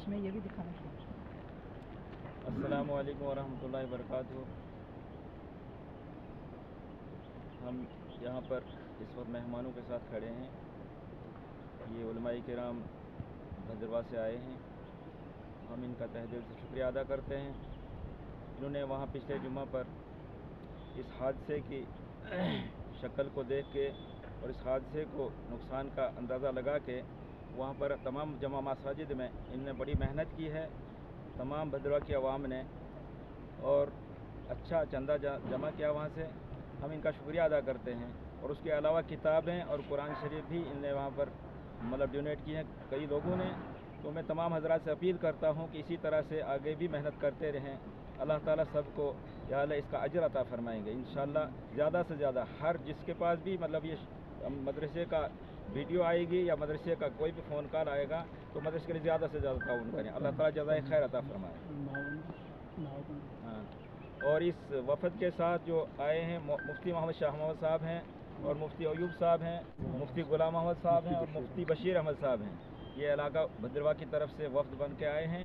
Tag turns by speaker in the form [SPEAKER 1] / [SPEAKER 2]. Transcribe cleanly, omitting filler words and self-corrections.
[SPEAKER 1] इसमें ये भी दिखाना चाहिए।
[SPEAKER 2] अस्सलामु अलैकुम वरहमतुल्लाहि वबरकातुहू। हम यहाँ पर इस वक्त मेहमानों के साथ खड़े हैं। ये उलमाए किराम भद्रवाह से आए हैं। हम इनका तहे दिल से शुक्रिया अदा करते हैं। इन्होंने वहाँ पिछले जुम्मा पर इस हादसे की शक्ल को देख के और इस हादसे को नुकसान का अंदाज़ा लगा के वहाँ पर तमाम जमा मसाजिद में इनने बड़ी मेहनत की है, तमाम भद्रवाह की आवाम ने, और अच्छा चंदा जमा किया वहाँ से। हम इनका शुक्रिया अदा करते हैं। और उसके अलावा किताबें और कुरान शरीफ भी इनने वहाँ पर मतलब डोनेट की हैं कई लोगों ने। तो मैं तमाम हज़रात से अपील करता हूँ कि इसी तरह से आगे भी मेहनत करते रहें। अल्लाह ताला सबको या अल्लाह इसका अजर अता फरमाएंगे इंशाअल्लाह। ज़्यादा से ज़्यादा हर जिसके पास भी मतलब ये मदरसे का वीडियो आएगी या मदरसे का कोई भी फ़ोन कॉल आएगा तो मदरसे के लिए ज़्यादा से ज़्यादा ताउन करें। अल्लाह ताला जज़ाए खैर अता फरमाए। हाँ, और इस वफ़द के साथ जो आए हैं मुफ्ती मोहम्मद शाह मोहम्मद साहब हैं, और मुफ्ती अयूब साहब हैं, मुफ्ती गुलाम अहमद साहब हैं, और मुफ्ती बशीर अहमद साहब हैं। ये इलाका भद्रवाह की तरफ से वफ़द बन के आए हैं।